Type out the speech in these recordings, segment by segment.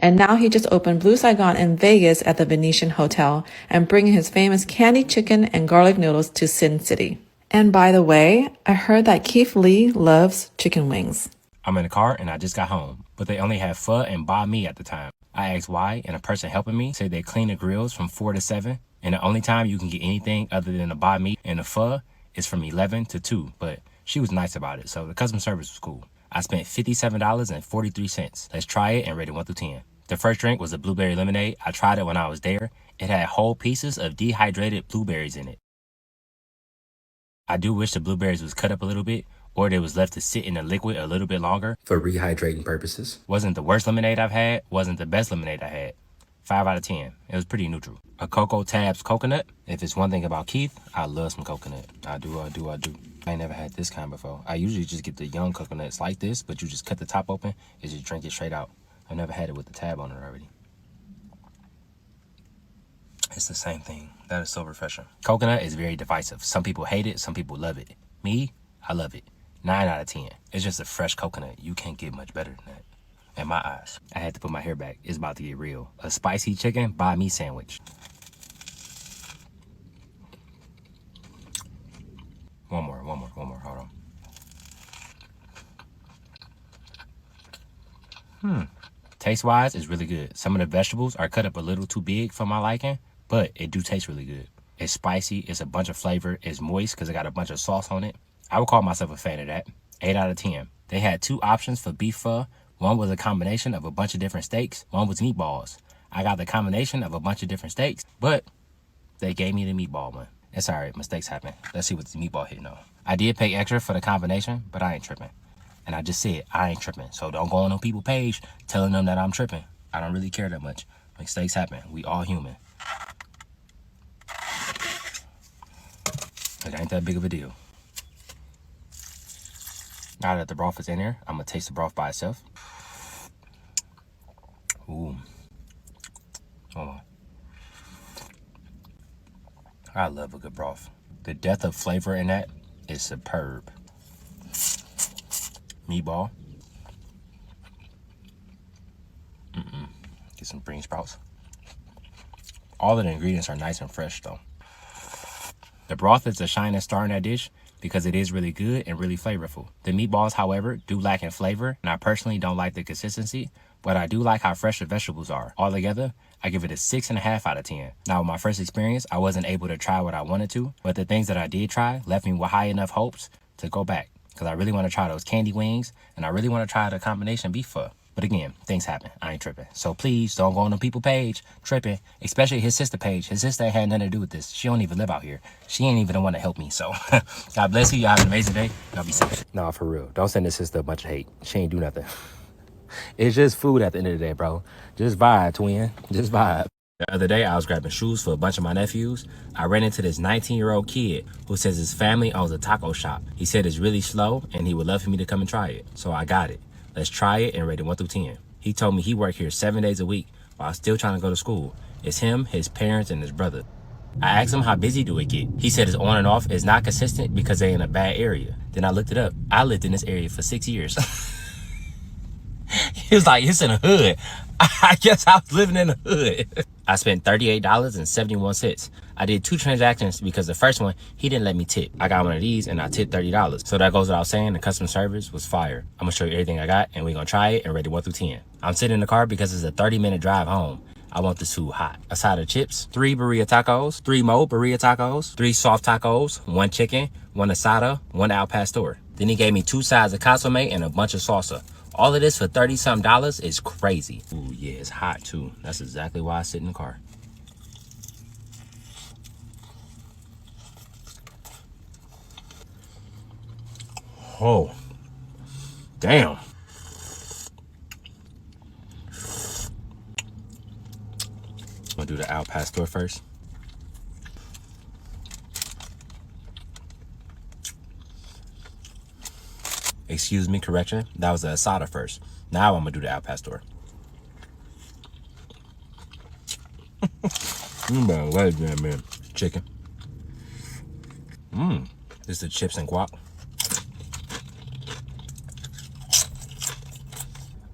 And now he just opened Blue Saigon in Vegas at the Venetian Hotel and bringing his famous candy chicken and garlic noodles to Sin City. And by the way, I heard that Keith Lee loves chicken wings. I'm in the car and I just got home, but they only had pho and banh mi at the time. I asked why, and a person helping me said they clean the grills from 4 to 7, and the only time you can get anything other than the banh mi and the pho is from 11 to 2, but she was nice about it, so the customer service was cool. I spent $57.43. Let's try it and rate it 1 through 10. The first drink was a blueberry lemonade. I tried it when I was there. It had whole pieces of dehydrated blueberries in it. I do wish the blueberries was cut up a little bit, or they was left to sit in the liquid a little bit longer for rehydrating purposes. Wasn't the worst lemonade I've had, wasn't the best lemonade I had. 5 out of 10. It was pretty neutral. A Cocoa Tabs coconut. If it's one thing about Keith, I love some coconut. I do. I ain't never had this kind before. I usually just get the young coconuts like this, but you just cut the top open and just drink it straight out. I've never had it with the tab on it already. It's the same thing. That is so refreshing. Coconut is very divisive. Some people hate it, some people love it. Me, I love it. 9 out of 10. It's just a fresh coconut. You can't get much better than that. In my eyes. I had to put my hair back. It's about to get real. A spicy chicken banh mi sandwich. One more. Hold on. Taste-wise, it's really good. Some of the vegetables are cut up a little too big for my liking, but it do taste really good. It's spicy. It's a bunch of flavor. It's moist because it got a bunch of sauce on it. I would call myself a fan of that. 8 out of 10. They had 2 options for beef pho. One was a combination of a bunch of different steaks. One was meatballs. I got the combination of a bunch of different steaks, but they gave me the meatball one. It's all right. Mistakes happen. Let's see what the meatball hitting on. I did pay extra for the combination, but I ain't tripping. And I just said, I ain't tripping. So don't go on no people's page telling them that I'm tripping. I don't really care that much. Mistakes happen. We all human. It ain't that big of a deal. Now that the broth is in here, I'm going to taste the broth by itself. Ooh. Oh. I love a good broth. The depth of flavor in that is superb. Meatball. Get some green sprouts. All of the ingredients are nice and fresh though. The broth is the shining star in that dish because it is really good and really flavorful. The meatballs, however, do lack in flavor, and I personally don't like the consistency, but I do like how fresh the vegetables are. Altogether, I give it a 6.5 out of 10. Now, with my first experience, I wasn't able to try what I wanted to, but the things that I did try left me with high enough hopes to go back, because I really want to try those candy wings, and I really want to try the combination beef pho. But again, things happen. I ain't tripping. So please don't go on the people page tripping, especially his sister page. His sister ain't had nothing to do with this. She don't even live out here. She ain't even the one to help me. So God bless you. Y'all have an amazing day. Y'all be safe. Nah, for real. Don't send this sister a bunch of hate. She ain't do nothing. It's just food at the end of the day, bro. Just vibe, twin. Just vibe. The other day, I was grabbing shoes for a bunch of my nephews. I ran into this 19-year-old kid who says his family owns a taco shop. He said it's really slow and he would love for me to come and try it. So I got it. Let's try it and rate it 1 through 10. He told me he worked here 7 days a week while still trying to go to school. It's him, his parents, and his brother. I asked him how busy do it get. He said it's on and off is not consistent because they're in a bad area. Then I looked it up. I lived in this area for 6 years. He was like, it's in the hood. I guess I was living in the hood. I spent $38.71. I did 2 transactions because the first one, he didn't let me tip. I got one of these and I tipped $30. So that goes without saying, the customer service was fire. I'm gonna show you everything I got and we're gonna try it and rate it 1 through 10. I'm sitting in the car because it's a 30-minute drive home. I want this food hot. A side of chips, 3 burrito tacos, 3 more burrito tacos, 3 soft tacos, 1 chicken, 1 asada, 1 al pastor. Then he gave me 2 sides of consomme and a bunch of salsa. All of this for $30-something is crazy. Ooh, yeah, it's hot too. That's exactly why I sit in the car. Oh, damn. I'm gonna do the al pastor first. Excuse me, correction. That was the asada first. Now I'm gonna do the al pastor. Man. Chicken. This is the chips and guac.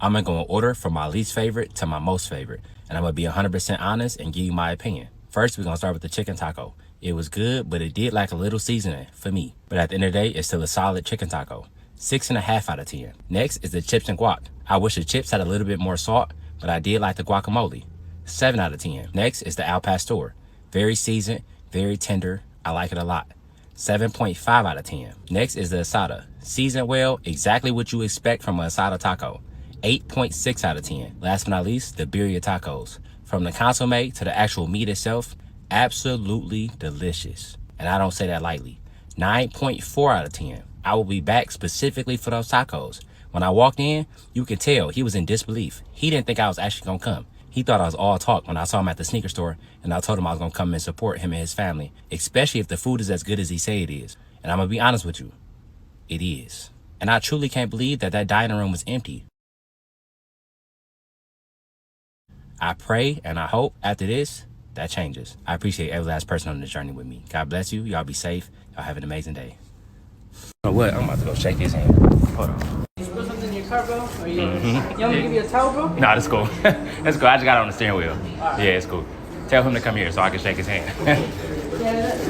I'm gonna go in order from my least favorite to my most favorite. And I'm gonna be 100% honest and give you my opinion. First, we're gonna start with the chicken taco. It was good, but it did lack a little seasoning for me. But at the end of the day, it's still a solid chicken taco. 6.5 out of 10. Next is the chips and guac. I wish the chips had a little bit more salt, but I did like the guacamole. 7 out of 10. Next is the al pastor. Very seasoned, very tender. I like it a lot. 7.5 out of 10. Next is the asada. Seasoned well, exactly what you expect from an asada taco. 8.6 out of 10. Last but not least, the birria tacos. From the consomme to the actual meat itself, absolutely delicious. And I don't say that lightly. 9.4 out of 10. I will be back specifically for those tacos. When I walked in, you could tell he was in disbelief. He didn't think I was actually gonna come. He thought I was all talk when I saw him at the sneaker store, and I told him I was gonna come and support him and his family, especially if the food is as good as he say it is. And I'm gonna be honest with you, it is. And I truly can't believe that dining room was empty. I pray and I hope after this, that changes. I appreciate every last person on this journey with me. God bless you. Y'all be safe. Y'all have an amazing day. You know what? I'm about to go shake his hand. Hold on. You put something in your car, bro? Or you want me to give you a towel, bro? No, that's cool. That's cool. I just got it on the steering wheel. Right. Yeah, it's cool. Tell him to come here so I can shake his hand. Yeah,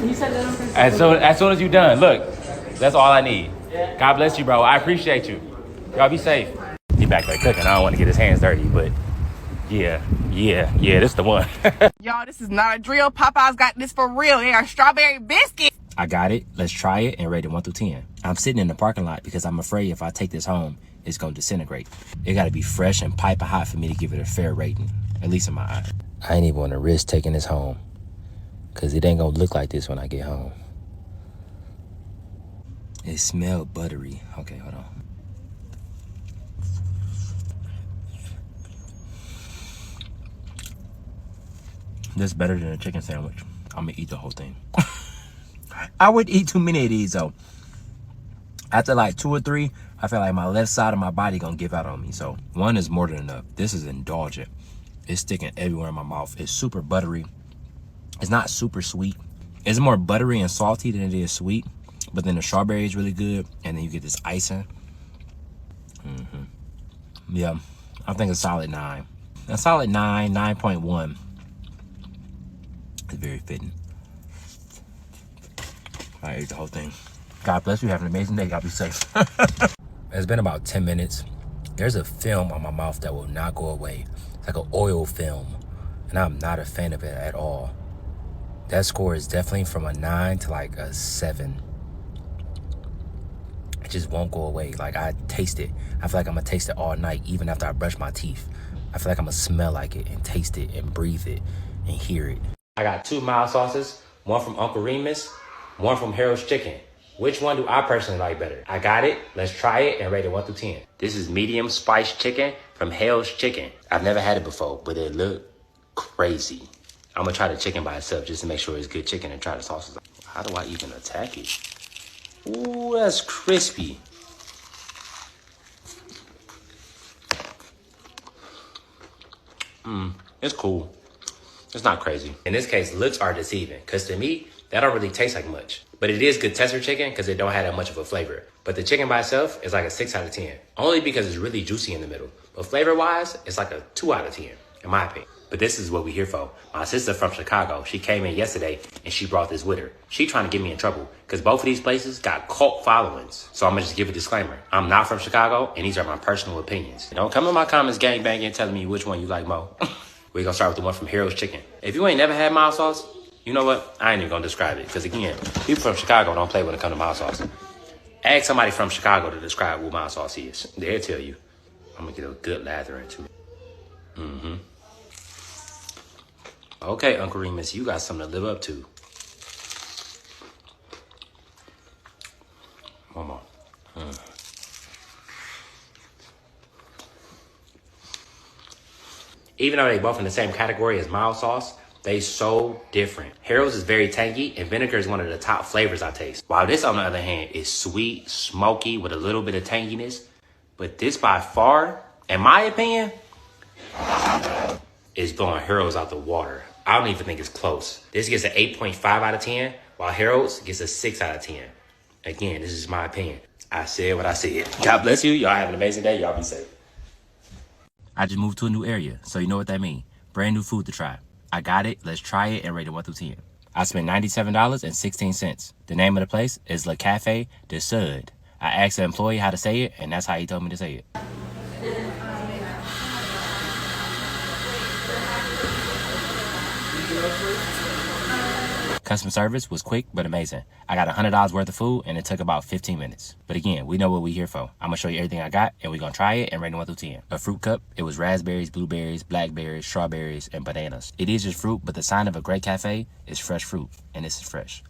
he said that on Facebook. As soon as you're done, look, that's all I need. Yeah. God bless you, bro. I appreciate you. Y'all be safe. He back there cooking. I don't want to get his hands dirty, but yeah, this the one. Y'all, this is not a drill. Popeye's got this for real. They are strawberry biscuits. I got it. Let's try it and rate it 1 through 10. I'm sitting in the parking lot because I'm afraid if I take this home, it's going to disintegrate. It got to be fresh and piping hot for me to give it a fair rating, at least in my eye. I ain't even want to risk taking this home because it ain't going to look like this when I get home. It smelled buttery. Okay, hold on. This better than a chicken sandwich. I'm gonna eat the whole thing. I would eat too many of these though. After like 2 or 3, I feel like my left side of my body gonna give out on me. So 1 is more than enough. This is indulgent. It's sticking everywhere in my mouth. It's super buttery. It's not super sweet. It's more buttery and salty than it is sweet. But then the strawberry is really good. And then you get this icing. Yeah, I think a solid 9. A solid 9, 9.1. It's very fitting. I ate the whole thing. God bless you. Have an amazing day. Y'all be safe. It's been about 10 minutes. There's a film on my mouth that will not go away. It's like an oil film. And I'm not a fan of it at all. That score is definitely from a 9 to like a 7. It just won't go away. Like I taste it. I feel like I'm gonna taste it all night, even after I brush my teeth. I feel like I'm gonna smell like it and taste it and breathe it and hear it. I got 2 mild sauces, 1 from Uncle Remus, 1 from Harold's Chicken. Which one do I personally like better? I got it. Let's try it and rate it 1 through 10. This is medium spiced chicken from Harold's Chicken. I've never had it before, but it looked crazy. I'm gonna try the chicken by itself just to make sure it's good chicken and try the sauces. How do I even attack it? Ooh, that's crispy. It's cool. It's not crazy. In this case, looks are deceiving, because to me, that don't really taste like much. But it is good tester chicken because it don't have that much of a flavor. But the chicken by itself is like a 6 out of 10. Only because it's really juicy in the middle. But flavor-wise, it's like a 2 out of 10, in my opinion. But this is what we here for. My sister from Chicago, she came in yesterday and she brought this with her. She trying to get me in trouble because both of these places got cult followings. So I'm going to just give a disclaimer. I'm not from Chicago and these are my personal opinions. Don't come in my comments gangbanging telling me which one you like more. We're going to start with the one from Harold's Chicken. If you ain't never had mild sauce, you know what? I ain't even going to describe it. Because again, people from Chicago don't play when it comes to mild sauce. Ask somebody from Chicago to describe what mild sauce is. They'll tell you. I'm going to get a good lather into it. Okay, Uncle Remus, you got something to live up to. One more. Even though they both in the same category as mild sauce, they so different. Harold's is very tangy, and vinegar is one of the top flavors I taste. While this, on the other hand, is sweet, smoky, with a little bit of tanginess. But this, by far, in my opinion, is blowing Harold's out the water. I don't even think it's close. This gets an 8.5 out of 10, while Harold's gets a 6 out of 10. Again, this is my opinion. I said what I said. God bless you. Y'all have an amazing day. Y'all be safe. I just moved to a new area, so you know what that means. Brand new food to try. I got it, let's try it, and rate it 1 through 10. I spent $97.16. The name of the place is Le Café de Sud. I asked the employee how to say it, and that's how he told me to say it. Customer service was quick but amazing. I got $100 worth of food and it took about 15 minutes. But again, we know what we here for. I'm gonna show you everything I got and we're gonna try it and rate it 1 through 10. A fruit cup, it was raspberries, blueberries, blackberries, strawberries, and bananas. It is just fruit, but the sign of a great cafe is fresh fruit, and this is fresh.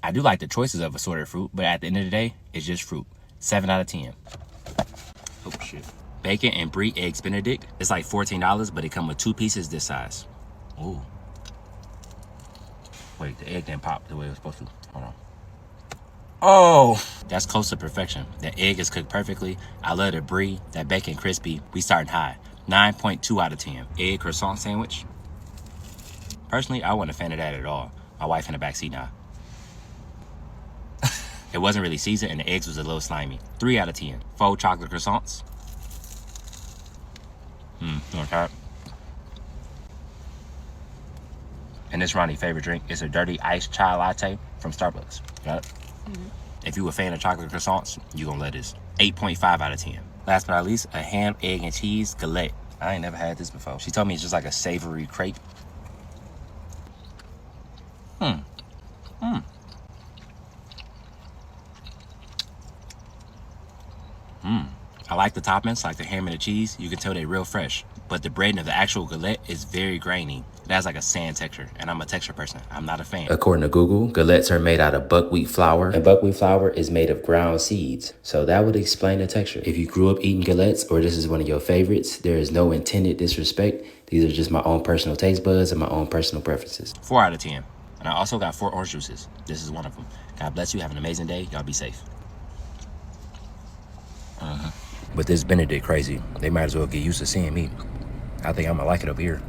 I do like the choices of assorted fruit, but at the end of the day, it's just fruit. 7 out of 10. Oh shit. Bacon and brie eggs Benedict. It's like $14, but it come with 2 pieces this size. Ooh. Wait, the egg didn't pop the way it was supposed to. Hold on. Oh, that's close to perfection. The egg is cooked perfectly. I love the brie, that bacon crispy. We starting high. 9.2 out of 10. Egg croissant sandwich. Personally, I wasn't a fan of that at all. My wife in the backseat now. It wasn't really seasoned and the eggs was a little slimy. 3 out of 10. Faux chocolate croissants. Okay. And this Ronnie's favorite drink is a dirty iced chai latte from Starbucks. Got it? Mm-hmm. If you a fan of chocolate croissants, you gonna love this. 8.5 out of 10. Last but not least, a ham, egg, and cheese galette. I ain't never had this before. She told me it's just like a savory crepe. I like the toppings, like the ham and the cheese. You can tell they're real fresh. But the bread of the actual galette is very grainy. It has like a sand texture, and I'm a texture person. I'm not a fan. According to Google, galettes are made out of buckwheat flour, and buckwheat flour is made of ground seeds. So that would explain the texture. If you grew up eating galettes, or this is one of your favorites, there is no intended disrespect. These are just my own personal taste buds and my own personal preferences. 4 out of 10. And I also got 4 orange juices. This is one of them. God bless you. Have an amazing day. Y'all be safe. But this Benedict crazy. They might as well get used to seeing me. I think I'm gonna like it over here.